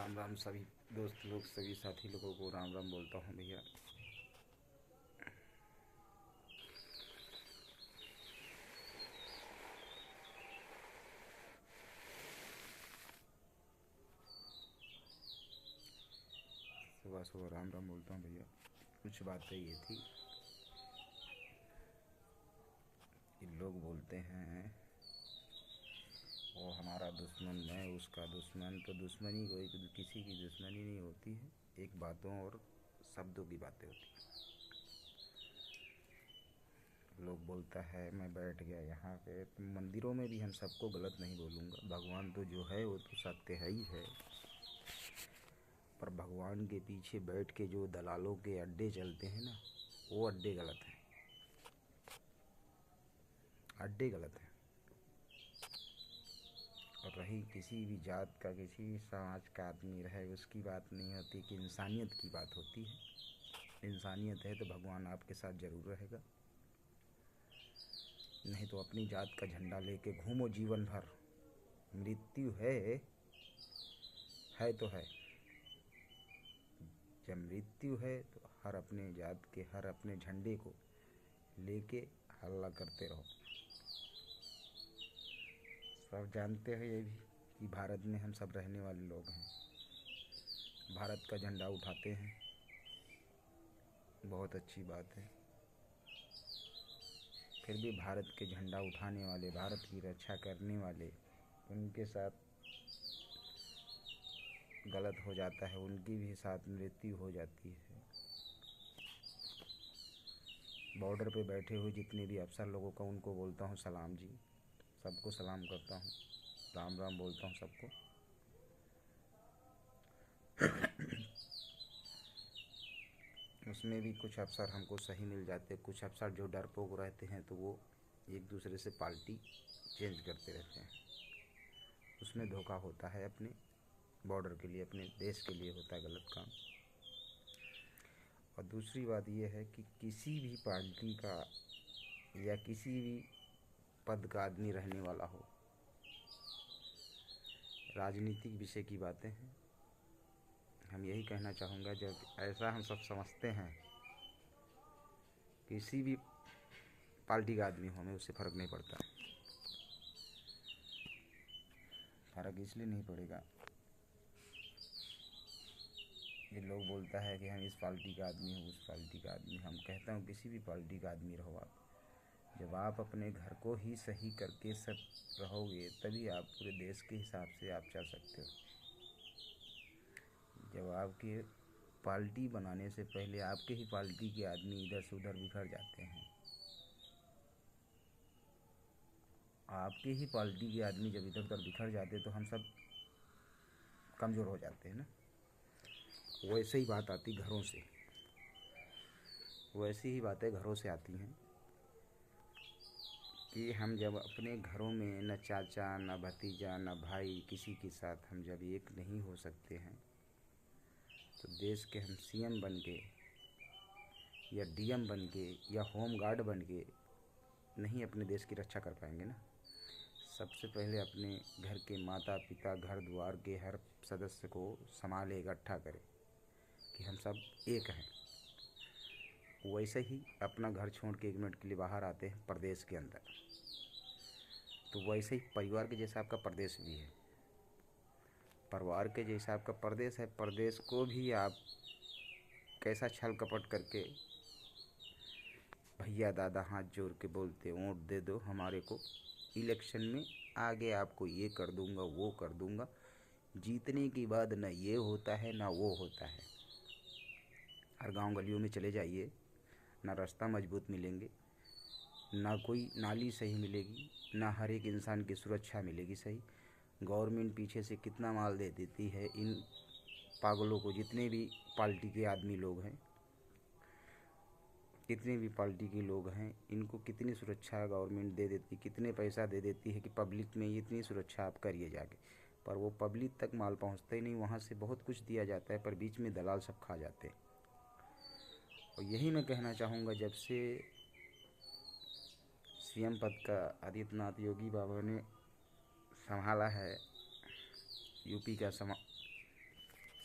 राम राम सभी दोस्त लोग, सभी साथी लोगों को राम राम बोलता हूँ भैया। सुबह सुबह राम राम बोलता हूँ भैया। कुछ बातें ये थी कि लोग बोलते हैं वो हमारा दुश्मन, मैं उसका दुश्मन। तो दुश्मनी कोई किसी की दुश्मनी नहीं होती है, एक बातों और शब्दों की बातें होती हैं। लोग बोलता है मैं बैठ गया यहाँ पे, तो मंदिरों में भी हम सबको गलत नहीं बोलूँगा। भगवान तो जो है वो तो सत्य है ही है, पर भगवान के पीछे बैठ के जो दलालों के अड्डे चलते हैं ना, वो अड्डे गलत हैं, अड्डे गलत हैं। और रही किसी भी जात का, किसी भी समाज का आदमी रहे, उसकी बात नहीं होती कि इंसानियत की बात होती है। इंसानियत है तो भगवान आपके साथ ज़रूर रहेगा, नहीं तो अपनी जात का झंडा लेके घूमो जीवन भर। मृत्यु है तो है। जब मृत्यु है तो हर अपने जात के, हर अपने झंडे को लेके हल्ला करते रहो। सब जानते हैं ये भी कि भारत में हम सब रहने वाले लोग हैं, भारत का झंडा उठाते हैं, बहुत अच्छी बात है। फिर भी भारत के झंडा उठाने वाले, भारत की रक्षा करने वाले, उनके साथ गलत हो जाता है, उनकी भी साथ मृत्यु हो जाती है। बॉर्डर पे बैठे हुए जितने भी अफसर लोगों का, उनको बोलता हूँ सलाम जी, सबको सलाम करता हूँ, राम राम बोलता हूँ सबको। उसमें भी कुछ अफसर हमको सही मिल जाते, कुछ अफसर जो डरपोक रहते हैं तो वो एक दूसरे से पार्टी चेंज करते रहते हैं। उसमें धोखा होता है, अपने बॉर्डर के लिए, अपने देश के लिए होता है गलत काम। और दूसरी बात यह है कि किसी भी पार्टी का या किसी भी पद का आदमी रहने वाला हो, राजनीतिक विषय की बातें हैं। हम यही कहना चाहूँगा, जब ऐसा हम सब समझते हैं, किसी भी पार्टी का आदमी हो, हमें उससे फ़र्क नहीं पड़ता। फ़र्क इसलिए नहीं पड़ेगा, ये लोग बोलता है कि हम इस पार्टी का आदमी हूँ, उस पार्टी का आदमी। हम कहता हूँ किसी भी पार्टी का आदमी रहो आप, जब आप अपने घर को ही सही करके सब रहोगे, तभी आप पूरे देश के हिसाब से आप चल सकते हो। जब आपके पार्टी बनाने से पहले आपके ही पार्टी के आदमी इधर से उधर बिखर जाते हैं, आपके ही पार्टी के आदमी जब इधर उधर बिखर जाते तो हम सब कमज़ोर हो जाते हैं ना। वैसे ही बात आती घरों से, वैसी ही बातें घरों से आती हैं कि हम जब अपने घरों में न चाचा, न भतीजा, न भाई, किसी के साथ हम जब एक नहीं हो सकते हैं, तो देश के हम सीएम बन के या डीएम बन के या होम गार्ड बन के नहीं अपने देश की रक्षा कर पाएंगे ना। सबसे पहले अपने घर के माता पिता, घर द्वार के हर सदस्य को संभाले, इकट्ठा करें कि हम सब एक हैं। वैसे ही अपना घर छोड़ के 1 मिनट के लिए बाहर आते हैं प्रदेश के अंदर, तो वैसे ही परिवार के जैसा आपका प्रदेश भी है, परिवार के जैसा आपका प्रदेश है। प्रदेश को भी आप कैसा छल कपट करके भैया दादा हाथ जोड़ के बोलते वोट दे दो हमारे को, इलेक्शन में आगे आपको ये कर दूंगा, वो कर दूंगा। जीतने के बाद ना ये होता है ना वो होता है। हर गांव गलियों में चले जाइए, ना रास्ता मजबूत मिलेंगे, ना कोई नाली सही मिलेगी, ना हर एक इंसान की सुरक्षा मिलेगी सही। गवर्नमेंट पीछे से कितना माल दे देती है इन पागलों को, जितने भी पार्टी के आदमी लोग हैं, कितने भी पार्टी के लोग हैं, इनको कितनी सुरक्षा गवर्नमेंट दे देती, कितने पैसा दे देती है कि पब्लिक में इतनी सुरक्षा आप करिए जाके, पर वो पब्लिक तक माल पहुंचता ही नहीं। वहाँ से बहुत कुछ दिया जाता है, पर बीच में दलाल सब खा जाते हैं। और यही मैं कहना चाहूँगा, जब से सीएम पद का आदित्यनाथ योगी बाबा ने संभाला है, यूपी का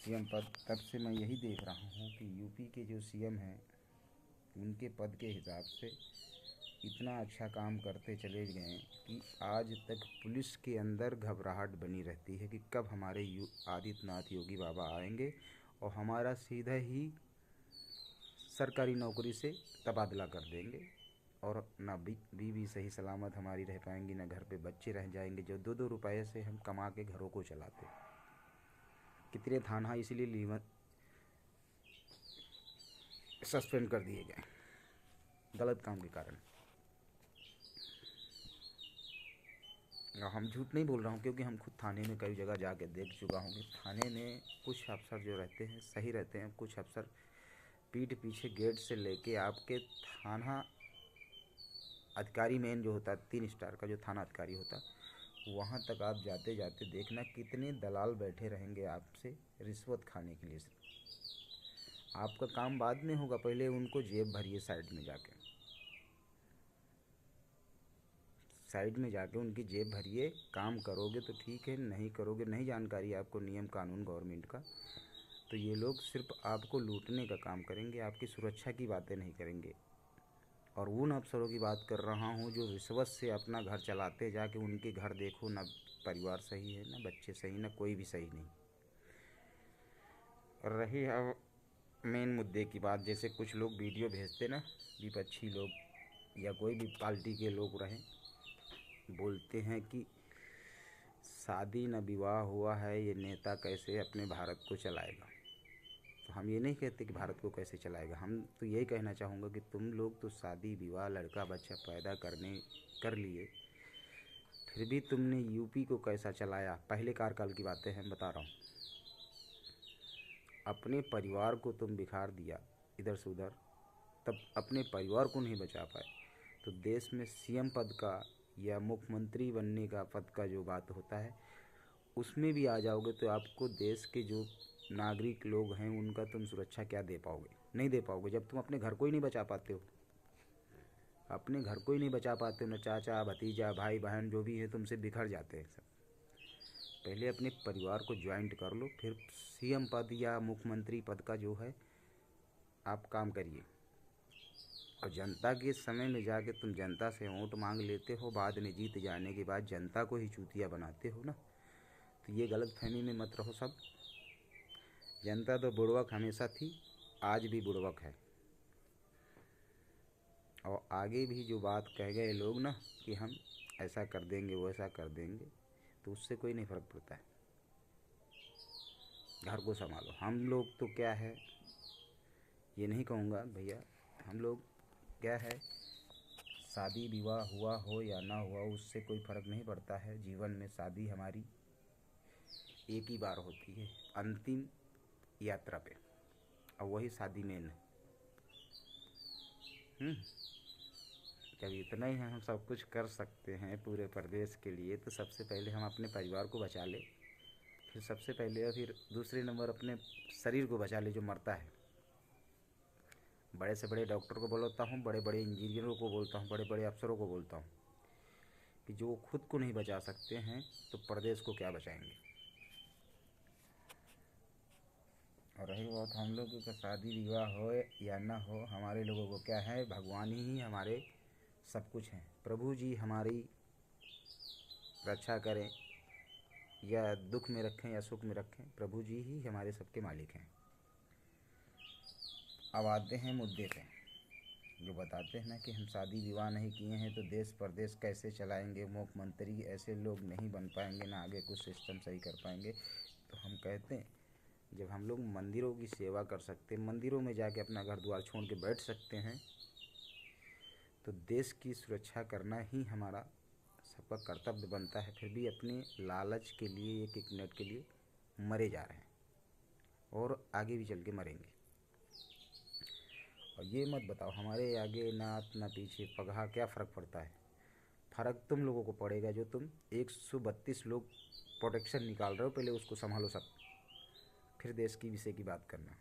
सीएम पद, तब से मैं यही देख रहा हूँ कि यूपी के जो सीएम हैं उनके पद के हिसाब से इतना अच्छा काम करते चले गए कि आज तक पुलिस के अंदर घबराहट बनी रहती है कि कब हमारे आदित्यनाथ योगी बाबा आएंगे और हमारा सीधा ही सरकारी नौकरी से तबादला कर देंगे और ना बीवी सही सलामत हमारी रह पाएंगी, ना घर पे बच्चे रह जाएंगे जो 2-2 रुपए से हम कमा के घरों को चलाते। कितने थाना इसीलिए सस्पेंड कर दिए गए गलत काम के कारण। हम झूठ नहीं बोल रहा हूँ क्योंकि हम खुद थाने में कई जगह जाके देख चुका हूँ कि थाने में कुछ अफसर जो रहते हैं सही रहते हैं, कुछ अफसर पीठ पीछे गेट से लेके आपके थाना अधिकारी मेन जो होता है 3 स्टार का जो थाना अधिकारी होता है वहाँ तक आप जाते जाते देखना कितने दलाल बैठे रहेंगे आपसे रिश्वत खाने के लिए। आपका काम बाद में होगा, पहले उनको जेब भरिए साइड में जाके उनकी जेब भरिए। काम करोगे तो ठीक है, नहीं करोगे, नहीं जानकारी आपको नियम कानून गवर्नमेंट का, तो ये लोग सिर्फ आपको लूटने का काम करेंगे, आपकी सुरक्षा की बातें नहीं करेंगे। और उन अफसरों की बात कर रहा हूँ जो रिश्वत से अपना घर चलाते, जाके उनके घर देखो ना परिवार सही है, ना बच्चे सही, ना कोई भी सही नहीं। और रही अब मेन मुद्दे की बात, जैसे कुछ लोग वीडियो भेजते ना, विपक्षी लोग या कोई भी पार्टी के लोग रहें, बोलते हैं कि शादी न विवाह हुआ है, ये नेता कैसे अपने भारत को चलाएगा। तो हम ये नहीं कहते कि भारत को कैसे चलाएगा, हम तो यही कहना चाहूँगा कि तुम लोग तो शादी विवाह लड़का बच्चा पैदा कर लिए, फिर भी तुमने यूपी को कैसा चलाया। पहले कार्यकाल की बातें हैं बता रहा हूँ। अपने परिवार को तुम बिखार दिया इधर से उधर, तब अपने परिवार को नहीं बचा पाए। तो देश में सीएम पद का या मुख्यमंत्री बनने का पद का जो बात होता है उसमें भी आ जाओगे तो आपको देश के जो नागरिक लोग हैं उनका तुम सुरक्षा क्या दे पाओगे? नहीं दे पाओगे जब तुम अपने घर को ही नहीं बचा पाते हो। अपने घर को ही नहीं बचा पाते हो, न चाचा भतीजा भाई बहन जो भी है तुमसे बिखर जाते हैं सब। पहले अपने परिवार को ज्वाइंट कर लो, फिर सीएम पद या मुख्यमंत्री पद का जो है आप काम करिए। और जनता के समय में जाके तुम जनता से वोट मांग लेते हो, बाद में जीत जाने के बाद जनता को ही चूतिया बनाते हो ना, तो ये गलत फहमी में मत रहो सब। जनता तो बुड़वक हमेशा थी, आज भी बुड़वक है, और आगे भी जो बात कह गए लोग ना कि हम ऐसा कर देंगे वैसा कर देंगे, तो उससे कोई नहीं फ़र्क पड़ता है। घर को संभालो। हम लोग तो क्या है, ये नहीं कहूँगा भैया, हम लोग क्या है, शादी विवाह हुआ हो या ना हुआ उससे कोई फ़र्क नहीं पड़ता है। जीवन में शादी हमारी एक ही बार होती है, अंतिम यात्रा पे, और वही शादी मेन है। जब इतना ही हम सब कुछ कर सकते हैं पूरे प्रदेश के लिए, तो सबसे पहले हम अपने परिवार को बचा ले, फिर सबसे पहले और फिर दूसरे नंबर अपने शरीर को बचा ले जो मरता है। बड़े से बड़े डॉक्टर को बोलता हूँ, बड़े बड़े इंजीनियरों को बोलता हूँ, बड़े बड़े अफसरों को बोलता हूँ कि जो खुद को नहीं बचा सकते हैं तो प्रदेश को क्या बचाएंगे। और रही बात हम लोगों का शादी विवाह हो या ना हो, हमारे लोगों को क्या है, भगवान ही हमारे सब कुछ हैं। प्रभु जी हमारी रक्षा करें, या दुख में रखें या सुख में रखें, प्रभु जी ही हमारे सबके मालिक हैं। अब आते हैं मुद्दे पे, जो बताते हैं ना कि हम शादी विवाह नहीं किए हैं तो देश प्रदेश कैसे चलाएंगे, मुख्यमंत्री ऐसे लोग नहीं बन पाएंगे, ना आगे कुछ सिस्टम सही कर पाएंगे। तो हम कहते हैं जब हम लोग मंदिरों की सेवा कर सकते हैं, मंदिरों में जाके अपना घर द्वार छोड़ के बैठ सकते हैं, तो देश की सुरक्षा करना ही हमारा सबका कर्तव्य बनता है। फिर भी अपने लालच के लिए, एक मिनट के लिए मरे जा रहे हैं और आगे भी चल के मरेंगे। और ये मत बताओ हमारे आगे नाथ ना पीछे पगहा, क्या फ़र्क पड़ता है? फ़र्क तुम लोगों को पड़ेगा जो तुम 132 लोग प्रोटेक्शन निकाल रहे हो, पहले उसको संभालो सब, फिर देश की विषय की बात करना।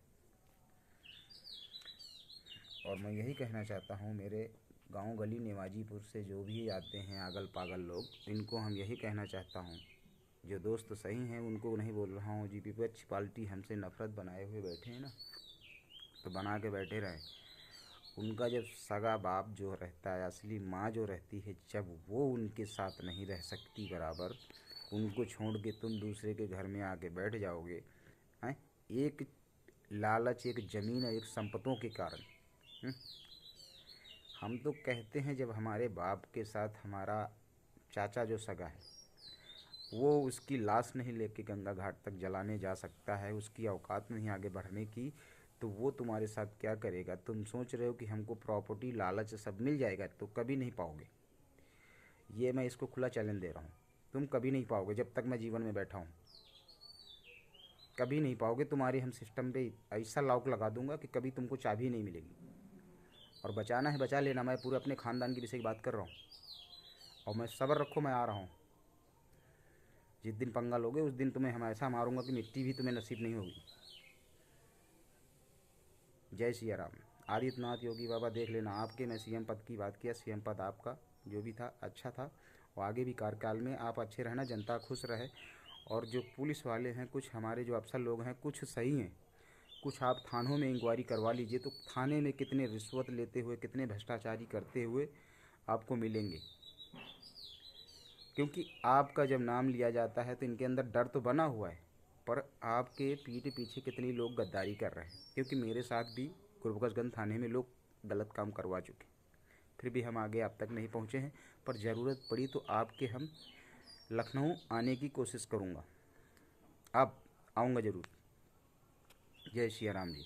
और मैं यही कहना चाहता हूँ, मेरे गांव गली नेवाजीपुर से जो भी आते हैं अगल पागल लोग, इनको हम यही कहना चाहता हूँ जो दोस्त सही हैं उनको नहीं बोल रहा हूँ, जी विपक्ष पार्टी हमसे नफरत बनाए हुए बैठे हैं ना, तो बना के बैठे रहें। उनका जब सगा बाप जो रहता है, असली माँ जो रहती है, जब वो उनके साथ नहीं रह सकती बराबर, उनको छोड़ के तुम दूसरे के घर में आके बैठ जाओगे हैं, एक लालच, एक ज़मीन और एक संपत्तों के कारण। हम्म? हम तो कहते हैं जब हमारे बाप के साथ हमारा चाचा जो सगा है वो उसकी लाश नहीं लेके गंगा घाट तक जलाने जा सकता है, उसकी औकात नहीं आगे बढ़ने की, तो वो तुम्हारे साथ क्या करेगा? तुम सोच रहे हो कि हमको प्रॉपर्टी लालच सब मिल जाएगा, तो कभी नहीं पाओगे। ये मैं इसको खुला चैलेंज दे रहा हूँ, तुम कभी नहीं पाओगे जब तक मैं जीवन में बैठा हूँ, कभी नहीं पाओगे। तुम्हारे हम सिस्टम पे ऐसा लॉक लगा दूंगा कि कभी तुमको चाबी नहीं मिलेगी। और बचाना है बचा लेना, मैं पूरे अपने ख़ानदान के विषय की बात कर रहा हूँ। और मैं सब्र रखो, मैं आ रहा हूँ। जिस दिन पंगा लोगे उस दिन तुम्हें हम ऐसा मारूंगा कि मिट्टी भी तुम्हें नसीब नहीं होगी। जय सिया राम। आदित्यनाथ योगी बाबा देख लेना, आपके मैं सीएम पद की बात किया, सीएम पद आपका जो भी था अच्छा था, और आगे भी कार्यकाल में आप अच्छे रहना, जनता खुश रहे। और जो पुलिस वाले हैं, कुछ हमारे जो अफसर लोग हैं, कुछ सही हैं, कुछ आप थानों में इंक्वायरी करवा लीजिए, तो थाने में कितने रिश्वत लेते हुए, कितने भ्रष्टाचारी करते हुए आपको मिलेंगे। क्योंकि आपका जब नाम लिया जाता है तो इनके अंदर डर तो बना हुआ है, पर आपके पीठ पीछे कितने लोग गद्दारी कर रहे हैं। क्योंकि मेरे साथ भी गुरबख्शगंज थाने में लोग गलत काम करवा चुके, फिर भी हम आगे आप तक नहीं पहुँचे हैं। पर ज़रूरत पड़ी तो आपके हम लखनऊ आने की कोशिश करूँगा, अब आऊँगा ज़रूर। जय सिया राम जी।